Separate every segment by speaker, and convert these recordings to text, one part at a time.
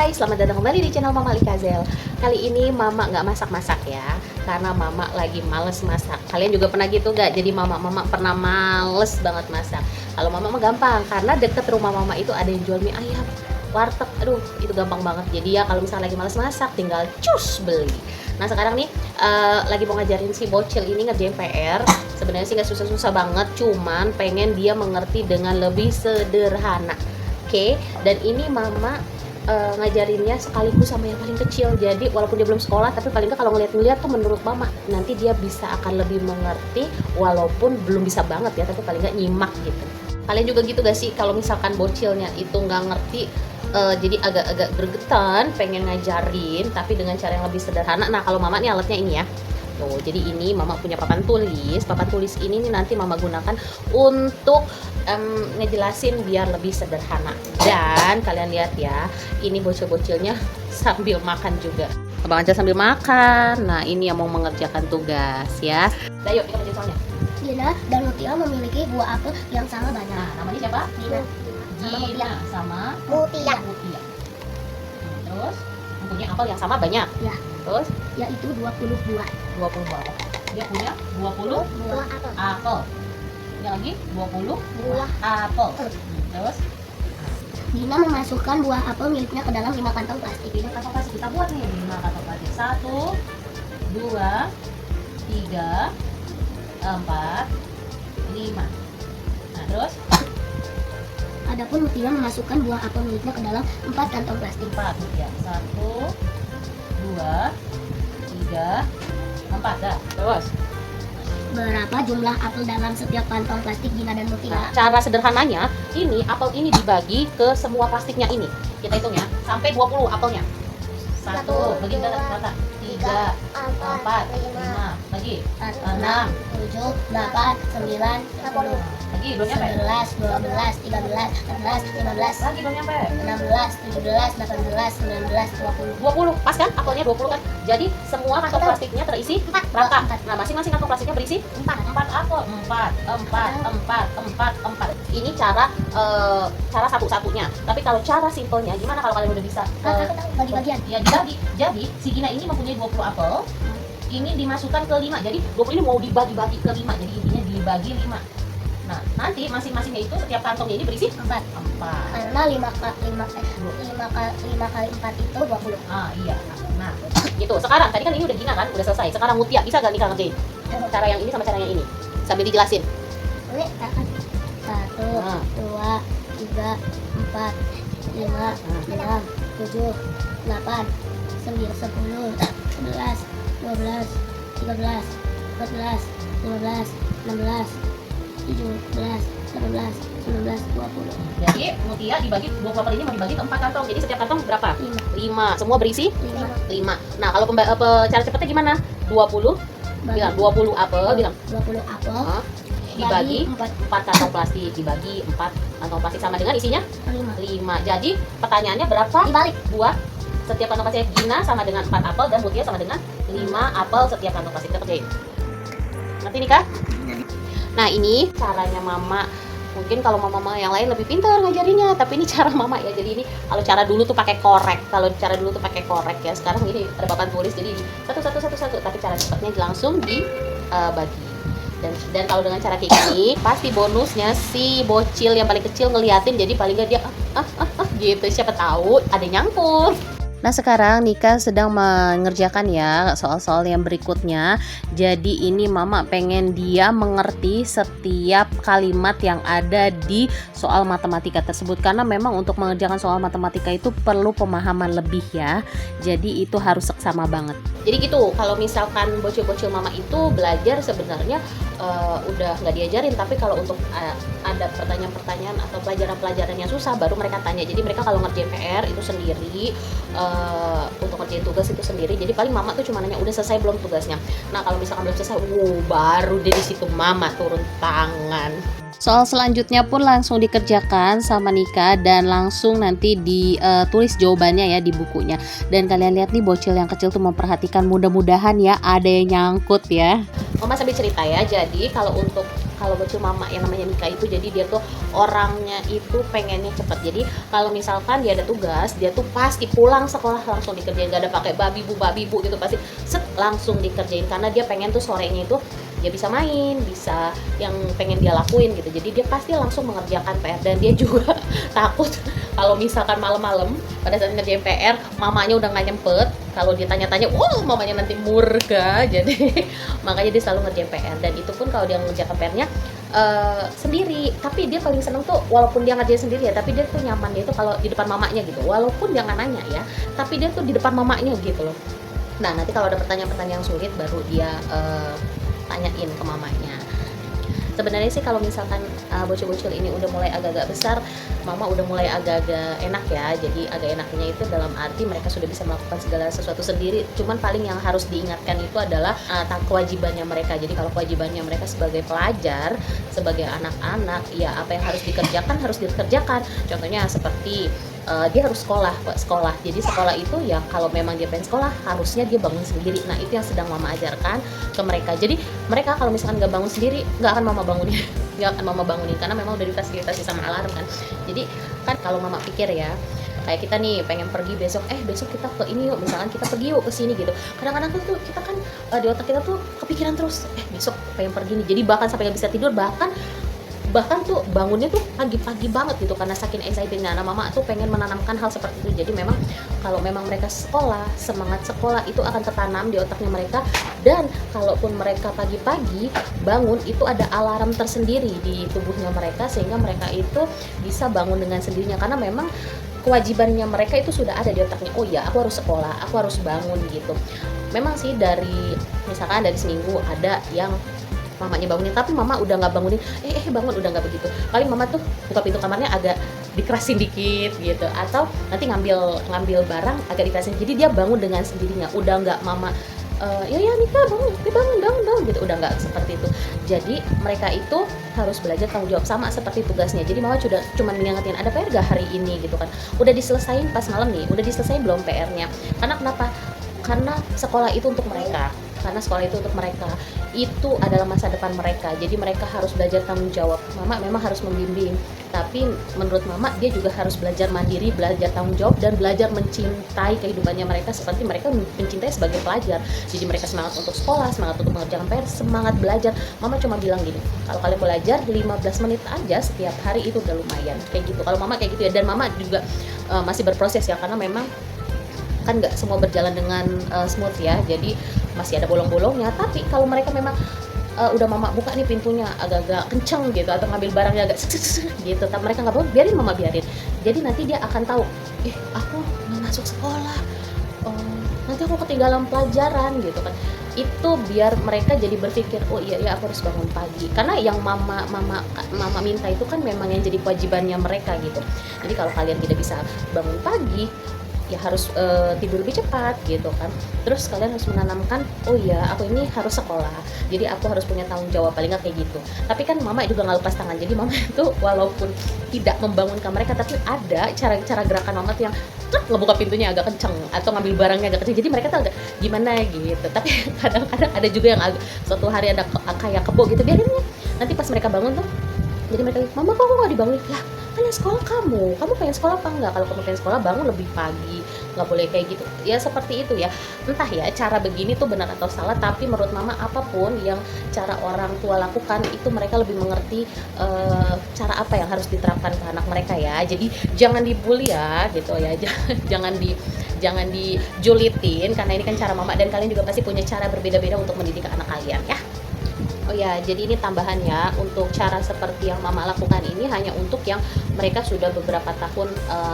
Speaker 1: Hai, selamat datang kembali di channel Mama Likazel. Kali ini Mama nggak masak-masak ya, karena Mama lagi males masak. Kalian juga pernah gitu nggak? Jadi Mama pernah males banget masak. Kalau Mama mah gampang, karena deket rumah Mama itu ada yang jual mie ayam, warteg. Aduh, itu gampang banget. Jadi ya kalau misalnya lagi males masak, tinggal cus beli. Nah sekarang nih lagi mau ngajarin si bocil ini ngerjain PR. Sebenarnya sih nggak susah-susah banget, cuman pengen dia mengerti dengan lebih sederhana. Oke, dan ini Mama ngajarinnya sekaligus sama yang paling kecil. Jadi walaupun dia belum sekolah, tapi paling nggak kalau ngeliat-ngeliat tuh menurut Mama nanti dia bisa akan lebih mengerti, walaupun belum bisa banget ya, tapi paling nggak nyimak gitu. Kalian juga gitu gak sih kalau misalkan bocilnya itu nggak ngerti, jadi agak-agak gregetan pengen ngajarin tapi dengan cara yang lebih sederhana. Nah kalau Mama nih alatnya ini ya. Tuh, jadi ini Mama punya papan tulis. Papan tulis ini nih nanti Mama gunakan untuk ngejelasin biar lebih sederhana. Dan kalian lihat ya, ini bocil-bocilnya sambil makan juga. Abang Anca sambil makan. Nah, ini yang mau mengerjakan tugas ya. Nah, yuk kita baca soalnya.
Speaker 2: Gina dan Mutia memiliki buah apel yang sama banyak.
Speaker 1: Nah, namanya siapa?
Speaker 2: Gina
Speaker 1: sama
Speaker 2: Mutia.
Speaker 1: Mutia. Terus mempunyai apel yang sama banyak.
Speaker 2: Ya.
Speaker 1: Terus
Speaker 2: Yaitu 20 buah.
Speaker 1: 20 buah. Dia punya 20
Speaker 2: Buah apel.
Speaker 1: apel. Yang lagi 20
Speaker 2: Buah
Speaker 1: apel. Terus
Speaker 2: Gina memasukkan buah apel miliknya ke dalam 5 kantong plastik.
Speaker 1: ini kantong plastik kita buat nih 5 kantong plastik. 1 2 3 4 5. Nah, terus
Speaker 2: Adapun Mutia memasukkan buah apel miliknya ke dalam 4 kantong plastik.
Speaker 1: 4 ya. 1 2 3 4 dah. Terus
Speaker 2: Berapa jumlah apel dalam setiap kantong plastik Gina dan Mutia?
Speaker 1: nah, cara sederhananya, ini apel ini dibagi ke semua plastiknya ini. Kita hitung ya, sampai 20 apelnya. 1, bagi berapa? 3, 4, 5, lagi 6,
Speaker 2: 7, 8, 9, 10,
Speaker 1: lagi belum nyampe.
Speaker 2: 11, 12, 13, 14, 15,
Speaker 1: Lagi belum nyampe.
Speaker 2: 16, 17, 18, 19, 20.
Speaker 1: 20, pas kan? Apelnya 20 kan? Jadi semua kantong plastiknya terisi rata. Nah, masing-masing kantong plastiknya berisi 4 apel. 4. Ini cara satu-satunya. Tapi kalau cara simpelnya, gimana kalau kalian udah bisa?
Speaker 2: Bagi-bagian.
Speaker 1: Ya dibagi. Jadi si Gina ini mempunyai 20 apel. Ini dimasukkan ke 5. Jadi 20 ini mau dibagi-bagi ke 5. Jadi intinya dibagi 5. Nah, nanti masing-masingnya itu setiap kantongnya ini berisi 4.
Speaker 2: Karena 5 kali 4 itu 20.
Speaker 1: Ah, iya. Nah, gitu. Sekarang tadi kan ini udah Gina kan, udah selesai. Sekarang Mutia bisa gak Nika ngerjain? Cara yang ini sama cara yang ini. Sambil dijelasin.
Speaker 2: Ini akan 1, 2, 3, 4, 5, 6, 7, 8, 9, 10, 11, 12, 13, 14, 15, 16, 17, 18, 19, 20.
Speaker 1: Jadi Mutia dibagi 20 apel ini mau dibagi ke 4 kantong. Jadi setiap kantong berapa? 5. Semua berisi 5. Nah, kalau cara cepetnya gimana? 20 bilang 20 apel, bilang
Speaker 2: 20 apel
Speaker 1: dibagi 4 kantong plastik, dibagi 4 kantong plastik sama dengan isinya 5. Jadi pertanyaannya berapa
Speaker 2: dibalik
Speaker 1: buah setiap kantong plastik? Gina sama dengan 4 apel dan Mutia sama dengan 5 apel setiap kantong plastik. Kita kerjain. Ngerti nih Kak? Nah, ini caranya Mama. Mungkin kalau mama yang lain lebih pintar ngajarinnya, tapi ini cara Mama ya. Jadi ini kalau cara dulu tuh pakai korek. Kalau cara dulu tuh pakai korek ya. Sekarang ini ada papan tulis, jadi satu. Tapi cara cepatnya langsung dibagi. Dan kalau dengan cara kayak gini, pasti bonusnya si bocil yang paling kecil ngeliatin, jadi paling gak dia gitu. Siapa tahu ada nyangkut. Nah sekarang Nika sedang mengerjakan ya soal-soal yang berikutnya. Jadi ini Mama pengen dia mengerti setiap kalimat yang ada di soal matematika tersebut, karena memang untuk mengerjakan soal matematika itu perlu pemahaman lebih ya. Jadi itu harus seksama banget. Jadi gitu, kalau misalkan bocil-bocil Mama itu belajar sebenarnya udah nggak diajarin, tapi kalau untuk ada pertanyaan-pertanyaan atau pelajaran-pelajaran yang susah baru mereka tanya. Jadi mereka kalau ngerjain PR itu sendiri, untuk ngerjain tugas itu sendiri. Jadi paling Mama tuh cuma nanya udah selesai belum tugasnya. Nah kalau misalkan belum selesai, baru dari situ Mama turun tangan. Soal selanjutnya pun langsung dikerjakan sama Nika dan langsung nanti ditulis jawabannya ya di bukunya. Dan kalian lihat nih bocil yang kecil tuh memperhatikan, mudah-mudahan ya ada yang nyangkut ya. Mama sambil cerita ya. Jadi kalau untuk kalau bocil mama yang namanya Mika itu, jadi dia tuh orangnya itu pengennya cepet. Jadi kalau misalkan dia ada tugas, dia tuh pasti pulang sekolah langsung dikerjain, gak ada pakai babi bu gitu, pasti langsung dikerjain, karena dia pengen tuh sorenya itu dia bisa main, bisa yang pengen dia lakuin gitu. Jadi dia pasti langsung mengerjakan PR, dan dia juga takut kalau misalkan malam-malam pada saat ngerjain PR mamanya udah nggak nyempet, kalau dia tanya-tanya, mamanya nanti murka. Jadi makanya dia selalu ngerjain PR, dan itu pun kalau dia ngerjakan PR-nya sendiri. Tapi dia paling seneng tuh walaupun dia ngerjain sendiri ya, tapi dia tuh nyamannya itu kalau di depan mamanya gitu, walaupun dia nggak nanya ya, tapi dia tuh di depan mamanya gitu loh. Nah nanti kalau ada pertanyaan-pertanyaan yang sulit baru dia tanyain ke mamanya. Sebenarnya sih kalau misalkan bocil-bocil ini udah mulai agak-agak besar, mama udah mulai agak-agak enak ya. Jadi agak enaknya itu dalam arti mereka sudah bisa melakukan segala sesuatu sendiri. Cuman paling yang harus diingatkan itu adalah kewajibannya mereka. Jadi kalau kewajibannya mereka sebagai pelajar, sebagai anak-anak, ya apa yang harus dikerjakan harus dikerjakan. Contohnya seperti dia harus sekolah. Jadi sekolah itu ya kalau memang dia pengen sekolah harusnya dia bangun sendiri. Nah itu yang sedang mama ajarkan ke mereka. Jadi mereka kalau misalkan nggak bangun sendiri, nggak akan mama bangunin, karena memang udah difasilitasi sama alarm kan. Jadi kan kalau mama pikir ya, kayak kita nih pengen pergi besok kita ke ini yuk, misalkan kita pergi yuk ke sini gitu. Kadang-kadang tuh kita kan di otak kita tuh kepikiran terus, besok pengen pergi nih. Jadi bahkan sampai nggak bisa tidur, bahkan tuh bangunnya tuh pagi-pagi banget gitu karena saking excited-nya. Nah mama tuh pengen menanamkan hal seperti itu. Jadi memang kalau memang mereka sekolah, semangat sekolah itu akan tertanam di otaknya mereka. Dan kalaupun mereka pagi-pagi bangun, itu ada alarm tersendiri di tubuhnya mereka, sehingga mereka itu bisa bangun dengan sendirinya. Karena memang kewajibannya mereka itu sudah ada di otaknya. Oh ya, aku harus sekolah, aku harus bangun gitu. Memang sih misalkan dari seminggu ada yang mamanya bangunin, tapi mama udah nggak bangunin, bangun, udah nggak begitu. Paling mama tuh buka pintu kamarnya agak dikerasin dikit gitu, atau nanti ngambil barang agak dikerasin. Jadi dia bangun dengan sendirinya, udah nggak mama ya Nika bangun gitu, udah nggak seperti itu. Jadi mereka itu harus belajar tanggung jawab sama seperti tugasnya. Jadi mama cuma mengingetin, ada PR gak hari ini gitu kan, udah diselesain pas malam nih, udah diselesain belum PR-nya. Karena kenapa? Karena sekolah itu untuk mereka, itu adalah masa depan mereka. Jadi mereka harus belajar tanggung jawab. Mama memang harus membimbing, tapi menurut mama dia juga harus belajar mandiri, belajar tanggung jawab, dan belajar mencintai kehidupannya mereka seperti mereka mencintai sebagai pelajar. Jadi mereka semangat untuk sekolah, semangat untuk mengerjakan PR, semangat belajar. Mama cuma bilang gini, kalau kalian belajar 15 menit aja setiap hari itu udah lumayan, kayak gitu. Kalau mama kayak gitu ya. Dan mama juga masih berproses ya, karena memang kan nggak semua berjalan dengan smooth ya, jadi masih ada bolong-bolongnya. Tapi kalau mereka memang udah mama buka nih pintunya agak-agak kenceng gitu, atau ngambil barangnya agak gitu, tapi mereka nggak mau, biarin mama biarin. Jadi nanti dia akan tahu, aku nggak masuk sekolah, nanti aku ketinggalan pelajaran gitu kan. Itu biar mereka jadi berpikir, oh iya aku harus bangun pagi, karena yang mama minta itu kan memang yang jadi kewajibannya mereka gitu. Jadi kalau kalian tidak bisa bangun pagi, ya harus tidur lebih cepat gitu kan. Terus kalian harus menanamkan, oh ya aku ini harus sekolah, jadi aku harus punya tanggung jawab, paling nggak kayak gitu. Tapi kan mama juga nggak lepas tangan. Jadi mama itu walaupun tidak membangunkan mereka, tapi ada cara gerakan mama tuh yang ngebuka pintunya agak kenceng, atau ngambil barangnya agak kenceng. Jadi mereka tuh agak gimana gitu. Tapi kadang-kadang ada juga yang suatu hari ada kayak kebo gitu, biarin ya. Nanti pas mereka bangun tuh, jadi mereka, mama kok nggak dibangunin? Lah kan yang sekolah kamu pengen sekolah apa enggak? Kalau kamu pengen sekolah bangun lebih pagi, nggak boleh kayak gitu ya. Seperti itu ya. Entah ya cara begini tuh benar atau salah, tapi menurut mama apapun yang cara orang tua lakukan itu mereka lebih mengerti cara apa yang harus diterapkan ke anak mereka ya. Jadi jangan dibully ya gitu ya. Jangan dijulitin, karena ini kan cara mama, dan kalian juga pasti punya cara berbeda-beda untuk mendidik anak kalian ya. Oh ya, jadi ini tambahan ya, untuk cara seperti yang mama lakukan ini hanya untuk yang mereka sudah beberapa tahun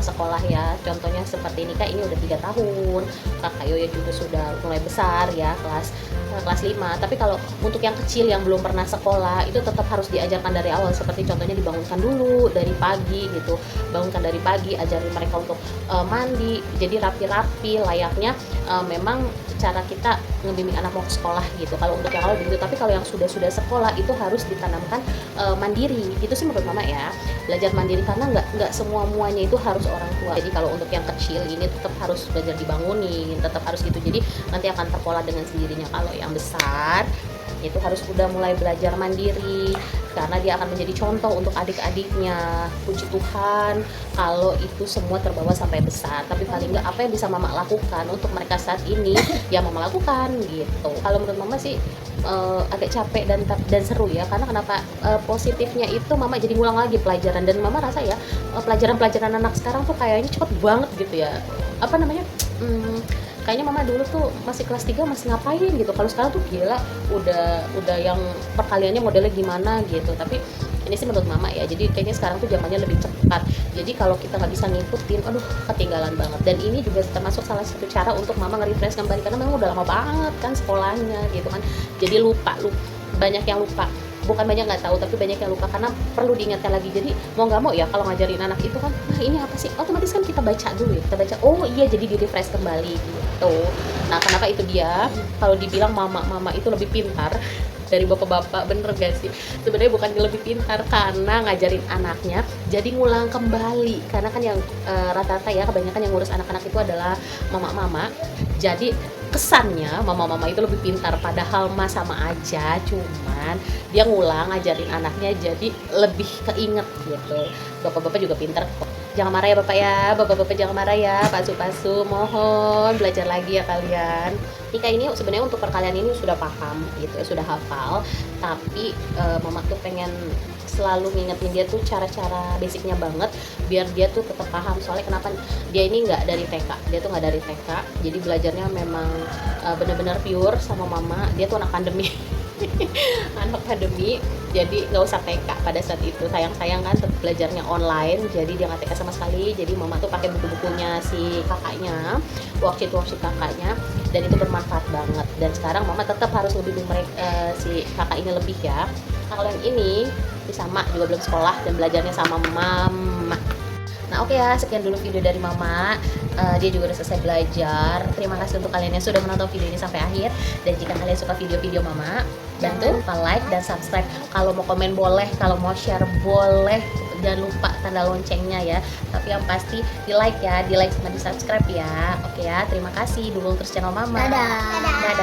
Speaker 1: sekolah ya. Contohnya seperti ini, Kak, ini udah 3 tahun, Kakak Yoyo juga sudah mulai besar ya, kelas 5. Tapi kalau untuk yang kecil yang belum pernah sekolah, itu tetap harus diajarkan dari awal. Seperti contohnya dibangunkan dulu dari pagi gitu, bangunkan dari pagi, ajarin mereka untuk mandi, jadi rapi-rapi layaknya memang cara kita ngebimbing anak mau ke sekolah gitu. Kalau untuk yang awal begitu, tapi kalau yang sudah sekolah itu harus ditanamkan mandiri. Itu sih menurut mama ya, belajar mandiri, karena nggak semuanya itu harus orang tua. Jadi kalau untuk yang kecil ini tetap harus belajar dibangunin, tetap harus gitu. Jadi nanti akan terpola dengan sendirinya. Kalau yang besar itu harus udah mulai belajar mandiri, karena dia akan menjadi contoh untuk adik-adiknya. Puji Tuhan kalau itu semua terbawa sampai besar, tapi paling nggak apa yang bisa mama lakukan untuk mereka saat ini ya mama lakukan gitu. Kalau menurut mama sih agak capek dan seru ya, karena kenapa, positifnya itu mama jadi ngulang lagi pelajaran, dan mama rasa ya pelajaran-pelajaran anak sekarang tuh kayaknya cepet banget gitu ya, apa namanya, kayaknya mama dulu tuh masih kelas 3 masih ngapain gitu, kalau sekarang tuh gila udah yang perkaliannya modelnya gimana gitu. Tapi ini sih menurut mama ya, jadi kayaknya sekarang tuh zamannya lebih cepat, jadi kalau kita nggak bisa ngikutin, aduh ketinggalan banget. Dan ini juga termasuk salah satu cara untuk mama nge-refresh kembali, karena memang udah lama banget kan sekolahnya gitu kan, jadi lupa banyak yang lupa, bukan banyak nggak tahu, tapi banyak yang lupa karena perlu diingatkan lagi. Jadi mau nggak mau ya kalau ngajarin anak itu kan, nah ini apa sih, otomatis kan kita baca dulu ya, kita baca, oh iya, jadi di refresh kembali gitu. Nah kenapa itu dia, kalau dibilang mama itu lebih pintar dari bapak-bapak, bener gak sih? Sebenarnya bukan lebih pintar, karena ngajarin anaknya jadi ngulang kembali, karena kan yang rata-rata ya kebanyakan yang ngurus anak-anak itu adalah mama-mama. Jadi kesannya mama-mama itu lebih pintar, padahal mah sama aja, cuman dia ngulang ngajarin anaknya jadi lebih keinget gitu. Bapak-bapak juga pintar kok. Jangan marah ya bapak ya, bapak-bapak jangan marah ya, pasu-pasu, mohon belajar lagi ya kalian. Nika ini sebenarnya untuk perkalian ini sudah paham gitu ya, sudah hafal, tapi mama tuh pengen selalu ngingetin dia tuh cara-cara basicnya banget, biar dia tuh tetap paham. Soalnya kenapa dia ini nggak dari TK, dia tuh nggak dari TK, jadi belajarnya memang benar-benar pure sama mama. Dia tuh anak pandemi anak pandemi, jadi nggak usah TK pada saat itu, sayang kan belajarnya online, jadi dia nggak TK sama sekali. Jadi mama tuh pakai buku-bukunya si kakaknya, worksheet kakaknya, dan itu bermanfaat banget. Dan sekarang mama tetap harus lebih si kakak ini lebih ya. Nah, kalau yang ini sama juga belum sekolah dan belajarnya sama mama. Nah oke ya, sekian dulu video dari mama. Dia juga udah selesai belajar. Terima kasih untuk kalian yang sudah menonton video ini sampai akhir. Dan jika kalian suka video-video mama, bantu lupa like dan subscribe. Kalau mau komen boleh, kalau mau share boleh. Jangan lupa tanda loncengnya ya. Tapi yang pasti di like ya, di like sama di subscribe ya. Oke ya, terima kasih. Dukung terus channel mama.
Speaker 2: Dadah.
Speaker 1: Dadah.